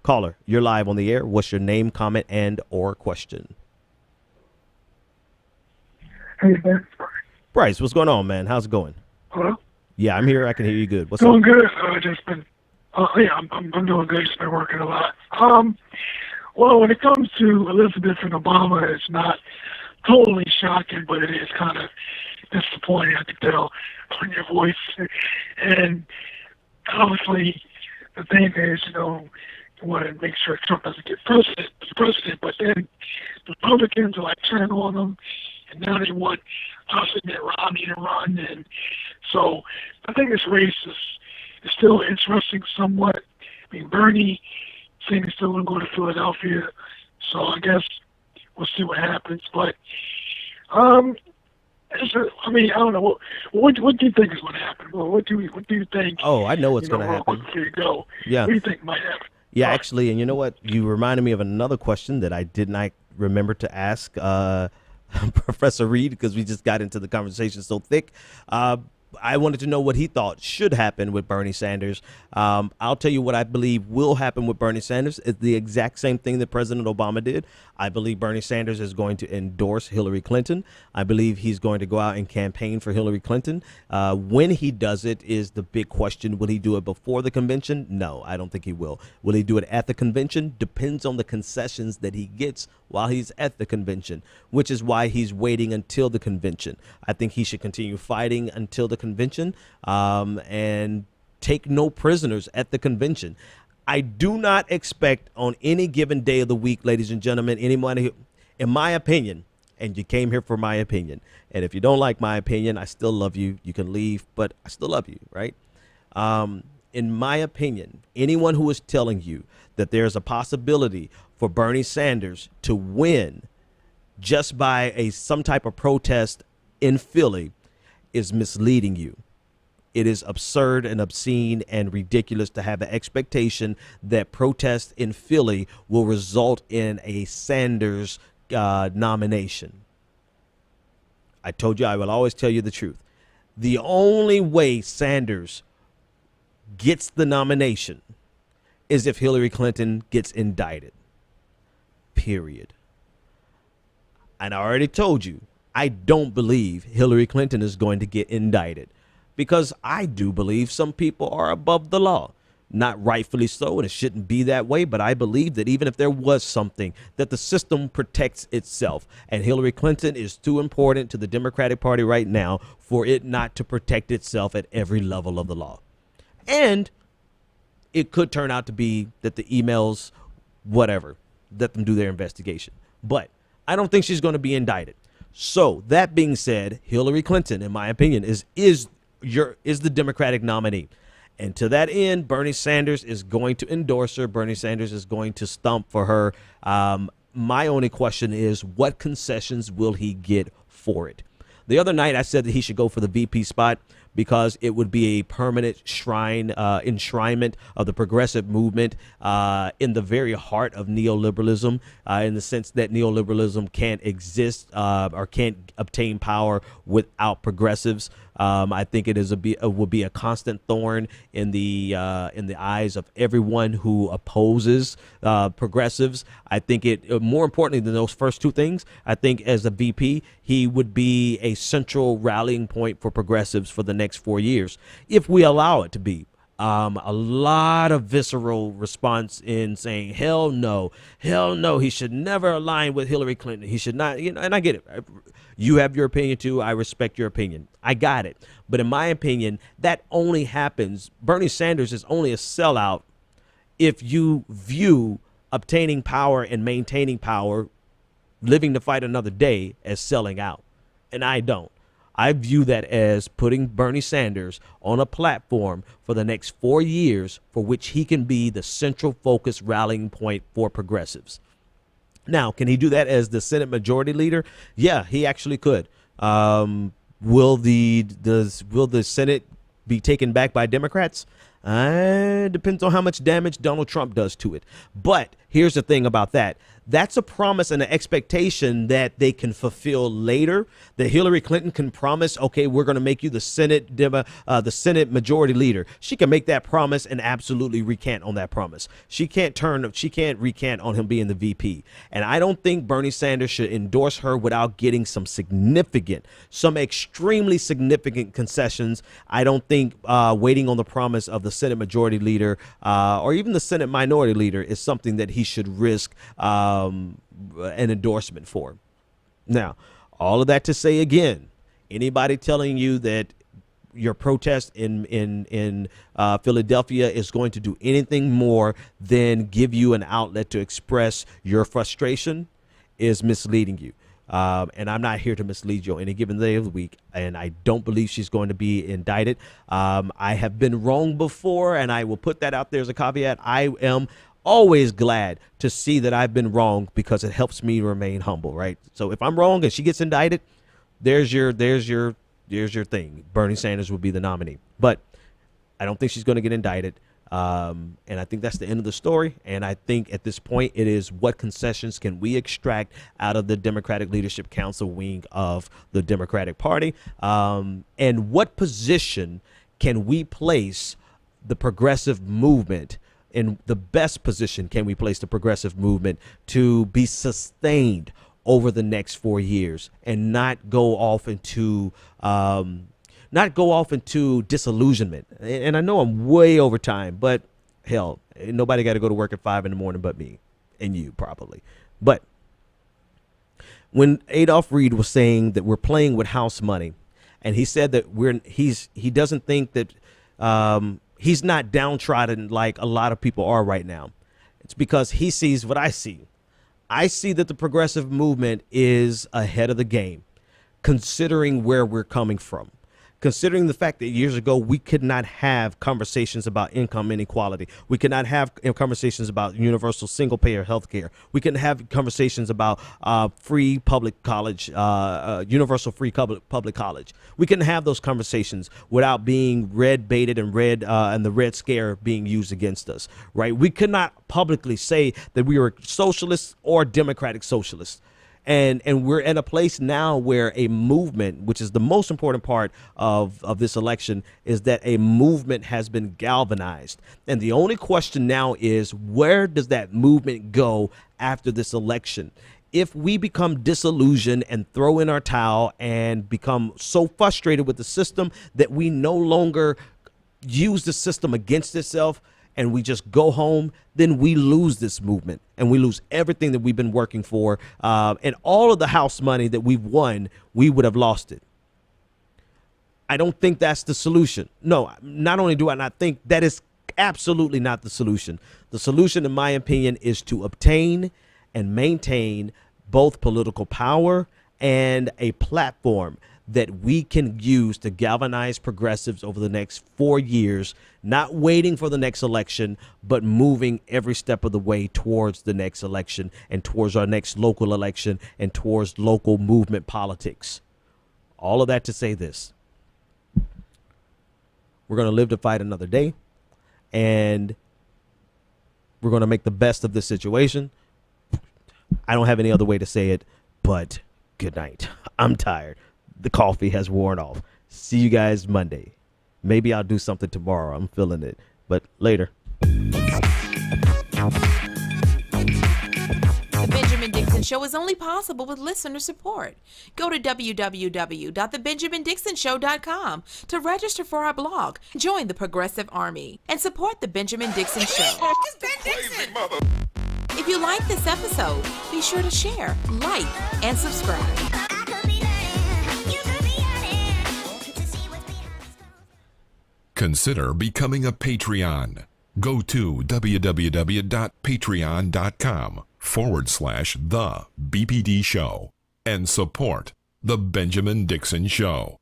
Caller, you're live on the air. What's your name, comment, and or question? Hey, man. Bryce, what's going on, man? How's it going? Hello? Yeah, I'm here. I can hear you good. What's Doing up? good. Just been, yeah, I'm doing good. Just been working a lot. Well, when it comes to Elizabeth and Obama, it's not totally shocking, but it is kind of disappointing. I can tell on your voice. And obviously, the thing is, you want to make sure Trump doesn't get president, but then the Republicans are like turning on him, and now they want us and Romney to run, and so I think this race is still interesting somewhat. I mean, Bernie saying he's still going to go to Philadelphia, so I guess we'll see what happens. But I mean, I don't know. What do you think is going to happen? What do you think? Oh, I know what's going to happen. Before you go, Yeah. What do you think might happen? Yeah, actually, and you know what? You reminded me of another question that I did not remember to ask Professor Reed, because we just got into the conversation so thick. I wanted to know what he thought should happen with Bernie Sanders. I'll tell you what I believe will happen with Bernie Sanders. It's the exact same thing that President Obama did. I believe Bernie Sanders is going to endorse Hillary Clinton. I believe he's going to go out and campaign for Hillary Clinton. When he does it is the big question. Will he do it before the convention? No, I don't think he will. Will he do it at the convention? Depends on the concessions that he gets while he's at the convention, which is why he's waiting until the convention. I think he should continue fighting until the convention and take no prisoners at the convention. I do not expect on any given day of the week, ladies and gentlemen, anyone, in my opinion, and you came here for my opinion, and if you don't like my opinion, I still love you. You can leave, but I still love you, right? In my opinion, anyone who is telling you that there's a possibility for Bernie Sanders to win just by some type of protest in Philly is misleading you. It is absurd and obscene and ridiculous to have the expectation that protest in Philly will result in a Sanders nomination. I told you I will always tell you the truth. The only way Sanders gets the nomination is if Hillary Clinton gets indicted. Period. And I already told you, I don't believe Hillary Clinton is going to get indicted, because I do believe some people are above the law. Not rightfully so, and it shouldn't be that way, but I believe that even if there was something, that the system protects itself, and Hillary Clinton is too important to the Democratic Party right now for it not to protect itself at every level of the law. And it could turn out to be that the emails, whatever, let them do their investigation. But I don't think she's going to be indicted. So that being said, Hillary Clinton, in my opinion, is the Democratic nominee. And to that end, Bernie Sanders is going to endorse her. Bernie Sanders is going to stump for her. My only question is, what concessions will he get for it? The other night, I said that he should go for the VP spot because it would be a permanent enshrinement of the progressive movement in the very heart of neoliberalism, in the sense that neoliberalism can't exist or can't obtain power without progressives. I think it will be a constant thorn in the eyes of everyone who opposes progressives. I think more importantly than those first two things, I think as a VP, he would be a central rallying point for progressives for the next 4 years, if we allow it to be. A lot of visceral response in saying, hell no, he should never align with Hillary Clinton. He should not, and I get it. You have your opinion too. I respect your opinion. I got it. But in my opinion, that only happens. Bernie Sanders is only a sellout if you view obtaining power and maintaining power, living to fight another day, as selling out. And I don't. I view that as putting Bernie Sanders on a platform for the next 4 years for which he can be the central focus rallying point for progressives. Now, can he do that as the Senate Majority Leader? Yeah, he actually could. Will the Senate be taken back by Democrats? Depends on how much damage Donald Trump does to it. But here's the thing about that. That's a promise and an expectation that they can fulfill later. That Hillary Clinton can promise, okay, we're going to make you the Senate majority leader. She can make that promise and absolutely recant on that promise. She can't recant on him being the VP. And I don't think Bernie Sanders should endorse her without getting some extremely significant concessions. I don't think waiting on the promise of the Senate majority leader or even the Senate minority leader is something that he should risk an endorsement for. Now, all of that to say, again, anybody telling you that your protest in Philadelphia is going to do anything more than give you an outlet to express your frustration is misleading you. And I'm not here to mislead you on any given day of the week. And I don't believe she's going to be indicted. I have been wrong before, and I will put that out there as a caveat. I am always glad to see that I've been wrong because it helps me remain humble, right? So if I'm wrong and she gets indicted, there's your thing. Bernie Sanders would be the nominee. But I don't think she's going to get indicted. And I think that's the end of the story. And I think at this point, it is what concessions can we extract out of the Democratic Leadership Council wing of the Democratic Party? And what position can we place the progressive movement in? The best position can we place the progressive movement to be sustained over the next 4 years and not go off into disillusionment. And I know I'm way over time, but hell, nobody got to go to work at 5 a.m. but me and you probably. But when Adolph Reed was saying that we're playing with house money, and he said that he doesn't think that he's not downtrodden like a lot of people are right now. It's because he sees what I see. I see that the progressive movement is ahead of the game, considering where we're coming from. Considering the fact that years ago we could not have conversations about income inequality. We could not have conversations about universal single-payer health care. We couldn't have conversations about free public college, universal free public college. We couldn't have those conversations without being red-baited and the Red Scare being used against us, right? We could not publicly say that we were socialists or democratic socialists. And we're at a place now where a movement, which is the most important part of this election, is that a movement has been galvanized. And the only question now is, where does that movement go after this election? If we become disillusioned and throw in our towel and become so frustrated with the system that we no longer use the system against itself, and we just go home, then we lose this movement and we lose everything that we've been working for. And all of the house money that we've won, we would have lost it. I don't think that's the solution. No, not only do I not think, that is absolutely not the solution. The solution, in my opinion, is to obtain and maintain both political power and a platform that we can use to galvanize progressives over the next 4 years, not waiting for the next election, but moving every step of the way towards the next election and towards our next local election and towards local movement politics. All of that to say this: we're going to live to fight another day, and we're going to make the best of this situation. I don't have any other way to say it, but good night. I'm tired. The coffee has worn off. See you guys Monday. Maybe I'll do something tomorrow. I'm feeling it. But later. The Benjamin Dixon Show is only possible with listener support. Go to www.thebenjamindixonshow.com to register for our blog, join the Progressive Army, and support The Benjamin Dixon Show. It's Ben Dixon! If you like this episode, be sure to share, like, and subscribe. Consider becoming a Patreon. Go to www.patreon.com/The BPD Show and support The Benjamin Dixon Show.